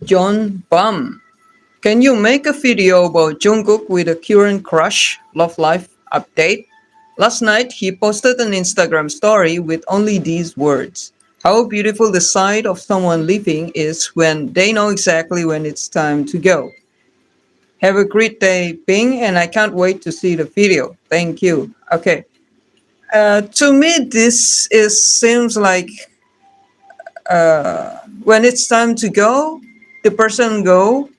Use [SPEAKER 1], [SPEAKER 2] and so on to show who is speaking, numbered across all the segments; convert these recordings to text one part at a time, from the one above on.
[SPEAKER 1] John Bum. Can you make a video about Jungkook with a current crush love life update? Last night he posted an Instagram story with only these words. How beautiful the sight of someone leaving is when they know exactly when it's time to go. Have a great day, Ping, and I can't wait to see the video. Thank you. Okay. To me, this is seems like when it's time to go, the person go,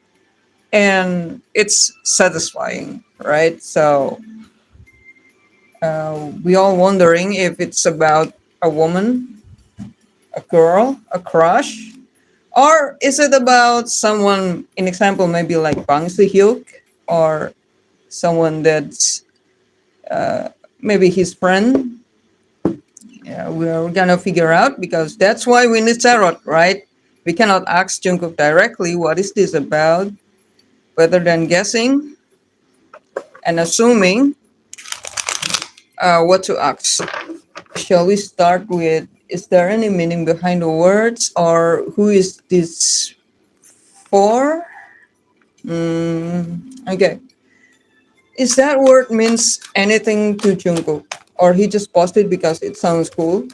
[SPEAKER 1] and it's satisfying, right? So we all wondering if it's about a woman, a girl, a crush, or is it about someone? In example, maybe like Bang Si-hyuk, or someone that's maybe his friend. Yeah, we're gonna figure out because that's why we need tarot, right? We cannot ask Jungkook directly, what is this about? Rather than guessing and assuming what to ask. Shall we start with, is there any meaning behind the words, or who is this for? Okay. Is that word means anything to Jungkook? Or he just posted because it sounds cool?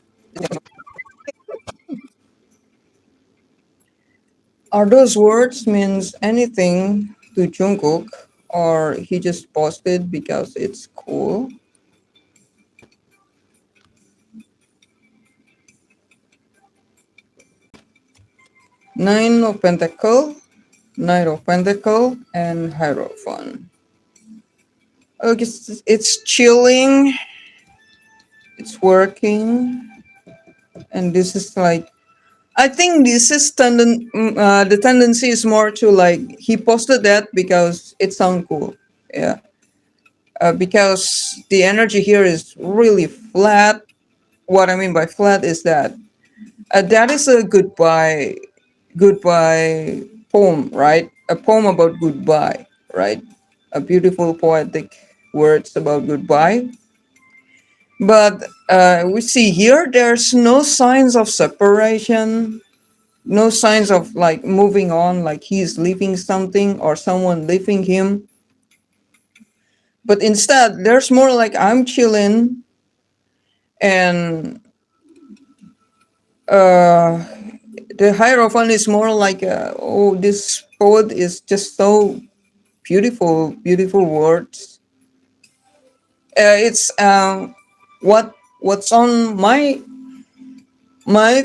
[SPEAKER 1] Are those words means anything to Jungkook, or he just posted because it's cool? Nine of Pentacle, Knight of Pentacle, and Hierophant. Okay, it's chilling, it's working, and this is like, I think this is the tendency is more to like he posted that because it sounds cool. Yeah, because the energy here is really flat. What I mean by flat is that is a goodbye poem, right? A poem about goodbye, right? A beautiful poetic words about goodbye. But we see here there's no signs of separation, no signs of like moving on, like he's leaving something or someone leaving him. But instead, there's more like I'm chilling, and uh, the Hierophant is more like, oh, this poet is just so beautiful, beautiful words. It's what's on my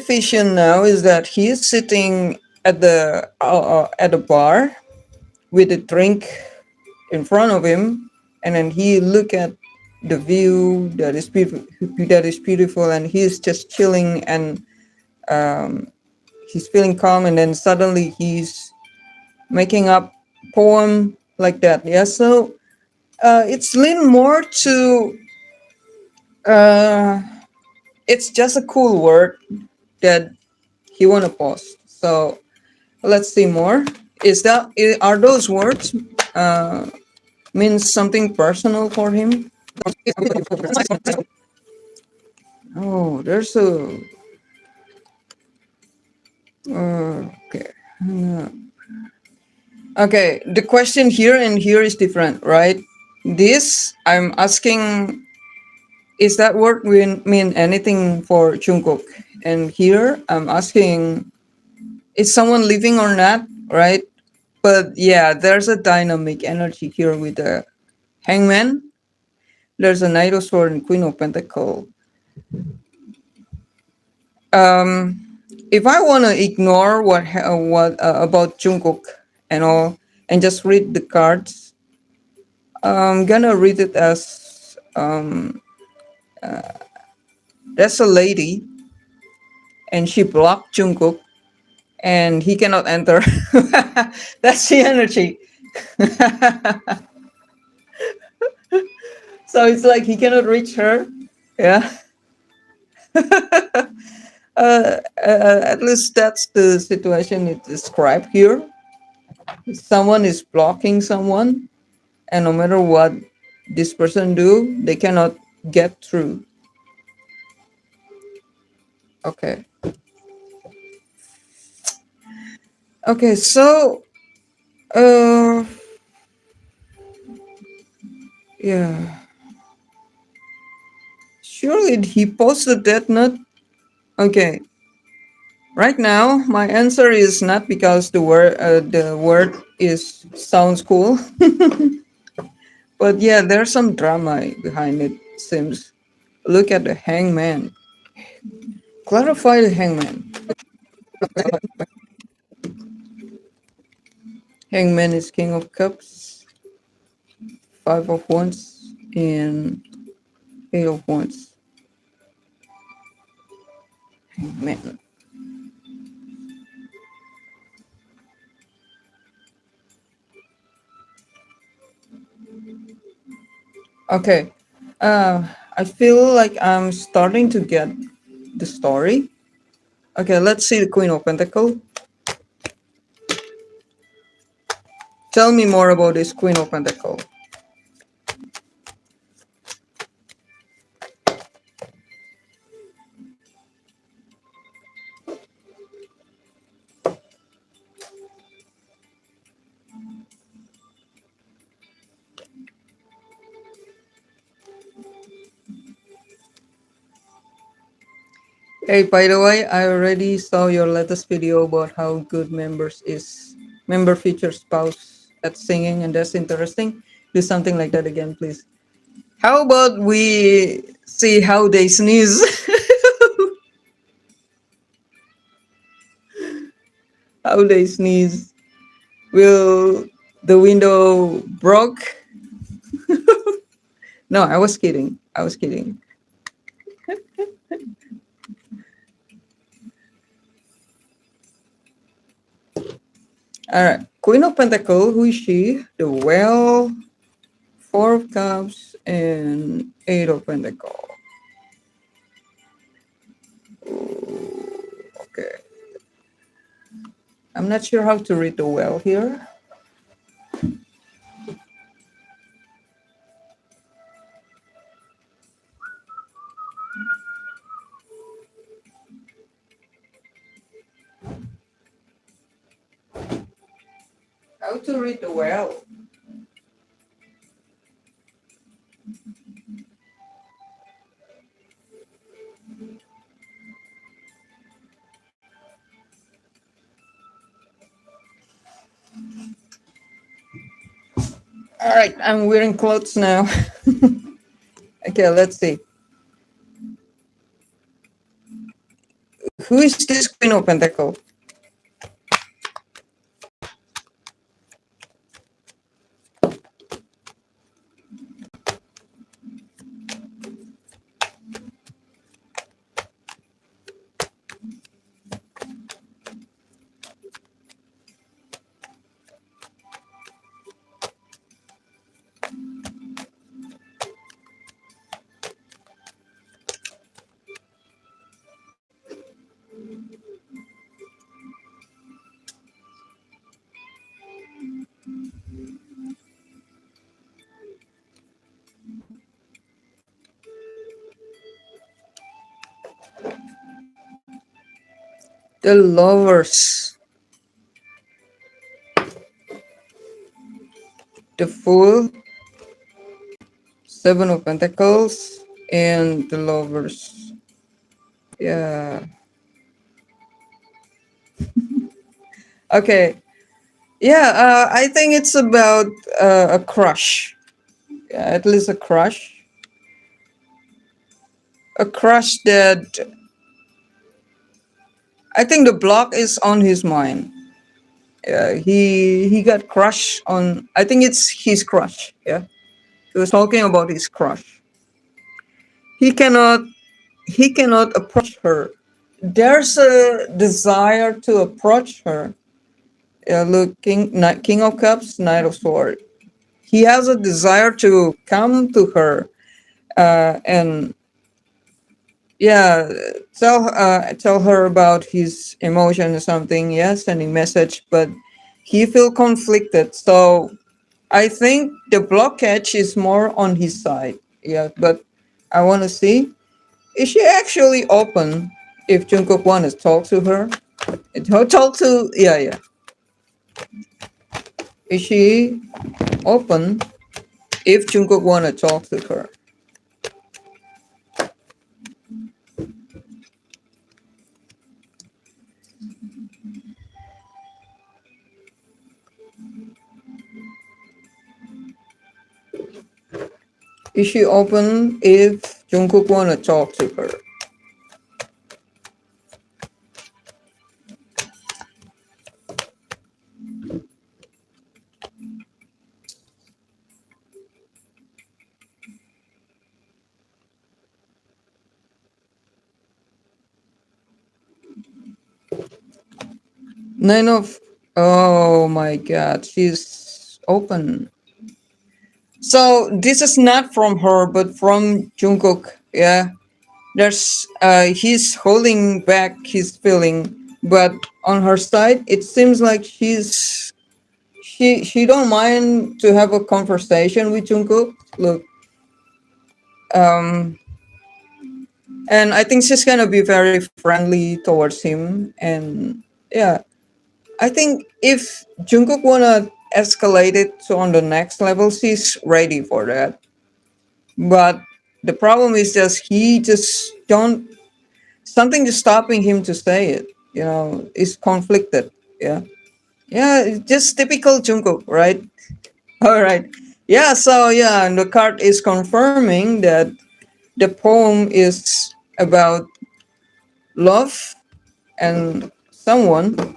[SPEAKER 1] vision now is that he's sitting at a bar with a drink in front of him, and then he look at the view that is beautiful, and he's just chilling, and he's feeling calm, and then suddenly he's making up poem like that. Yeah, so it's lean more to uh, it's just a cool word that he want to post. So let's see more. Are those words means something personal for him? Oh, there's a okay. Okay, the question here and here is different, right? This I'm asking, is that word mean anything for Jungkook? And here I'm asking, is someone living or not, right? But yeah, there's a dynamic energy here with the Hangman. There's a Knight of Sword and Queen of Pentacle. If I want to ignore what about Jungkook and all, and just read the cards, I'm gonna read it as there's a lady, and she blocked Jungkook, and he cannot enter. That's the energy. So it's like he cannot reach her. Yeah. At least that's the situation it described here. Someone is blocking someone, and no matter what this person do, they cannot get through. Okay. Okay, so uh yeah. Surely he posted that not okay. Right now my answer is not because the word is sounds cool. But yeah, there's some drama behind it, seems. Look at the hangman. Clarify the hangman. Hangman is king of cups, five of wands, and eight of wands. Hangman. Okay. I feel like I'm starting to get the story. Okay, let's see the Queen of Pentacles. Tell me more about this Queen of Pentacles. Hey, by the way, I already saw your latest video about how good member feature spouse at singing, and that's interesting. Do something like that again, please. How about we see how they sneeze? How they sneeze? Will the window broke? No, I was kidding. I was kidding. All right, Queen of Pentacles. Who is she? The Well, Four of Cups, and Eight of Pentacles. Okay. I'm not sure how to read the well here. How to read the well? All right, I'm wearing clothes now. Okay, let's see. Who is this Queen of Pentacles? The Lovers, the Fool, Seven of Pentacles, and the Lovers. Yeah. Okay. Yeah, I think it's about a crush. Yeah, at least a crush. A crush that I think the block is on his mind. He got crush on. I think it's his crush. Yeah, he was talking about his crush. He cannot he cannot approach her. There's a desire to approach her. Look, King of Cups, Knight of Swords. He has a desire to come to her and yeah, tell her about his emotion or something. Yeah, sending message, but he feel conflicted. So I think the blockage is more on his side. Yeah, but I want to see, is she actually open if Jungkook want to talk to her? Talk to, yeah, yeah. Is she open if Jungkook wanna talk to her? Is she open if Jungkook wanna talk to her? 9 of. Oh my god, she's open. So this is not from her, but from Jungkook. Yeah, there's he's holding back his feeling, but on her side, it seems like she don't mind to have a conversation with Jungkook. Look, um, and I think she's gonna be very friendly towards him, and yeah, I think if Jungkook wanna escalate it to on the next level, she's ready for that. But the problem is just he just don't something is stopping him to say it. Is conflicted. Yeah, yeah, it's just typical Jungkook, right? All right. Yeah. So yeah, and the card is confirming that the poem is about love and someone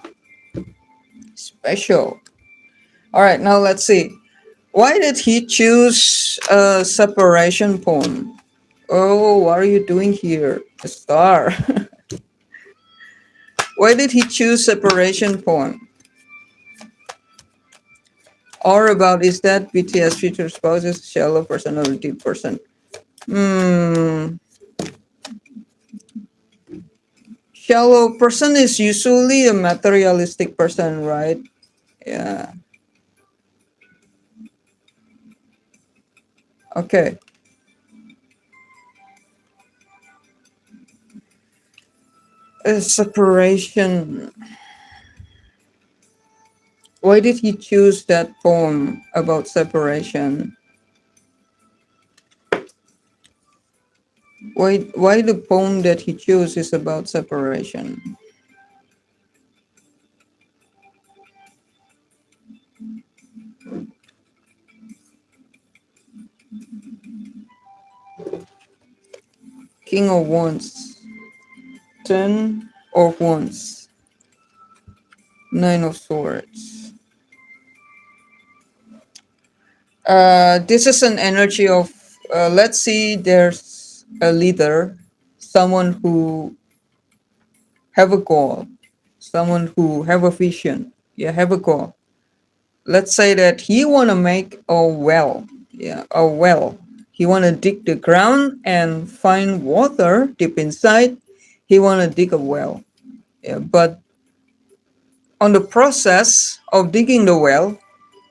[SPEAKER 1] special. All right. Now let's see. Why did he choose a separation poem? Oh, what are you doing here? A star. Why did he choose separation poem? Or about is that BTS future spouses shallow personality person? Hmm. Shallow person is usually a materialistic person, right? Yeah. Okay. A separation. Why did he choose that poem about separation? Why the poem that he chose is about separation? King of Wands. Ten of Wands. Nine of Swords. This is an energy of, let's see, there's a leader, someone who have a goal, someone who have a vision. Yeah, have a goal. Let's say that he want to make a well. Yeah, a well. He want to dig the ground and find water deep inside. He want to dig a well. Yeah, but on the process of digging the well,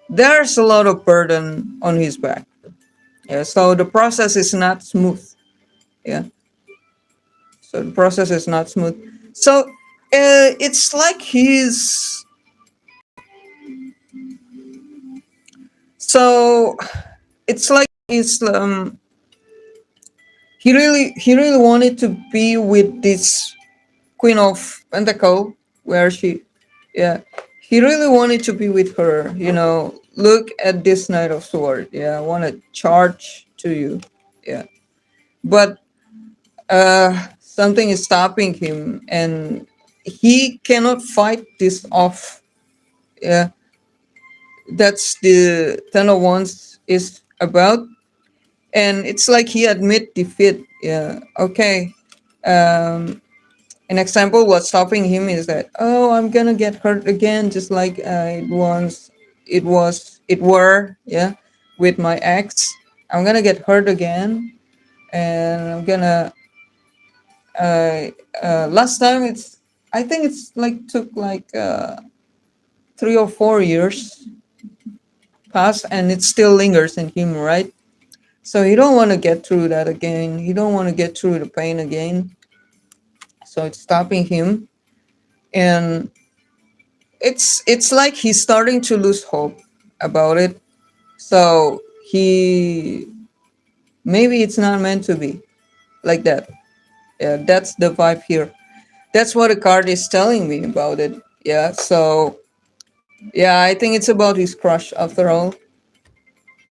[SPEAKER 1] there's a lot of burden on his back. Yeah, so the process is not smooth. Yeah, so the process is not smooth. So it's like so it's like he really wanted to be with this Queen of Pentacle, where yeah, he really wanted to be with her. Look at this Knight of Sword. Yeah, I want to charge to you. Yeah, but something is stopping him, and he cannot fight this off. Yeah, that's the Ten of Wands is about, and it's like he admit defeat. Yeah, okay. Um, an example what's stopping him is that, oh, I'm gonna get hurt again, just like it were, yeah, with my ex. I'm gonna get hurt again, and I'm gonna uh, last time I think it's like took like 3 or 4 years pass, and it still lingers in him, right? So he don't want to get through that again. He don't want to get through the pain again. So it's stopping him, and it's like he's starting to lose hope. about it. So he, maybe it's not meant to be like that. Yeah, that's the vibe here. That's what the card is telling me about it. Yeah. So yeah, I think it's about his crush after all.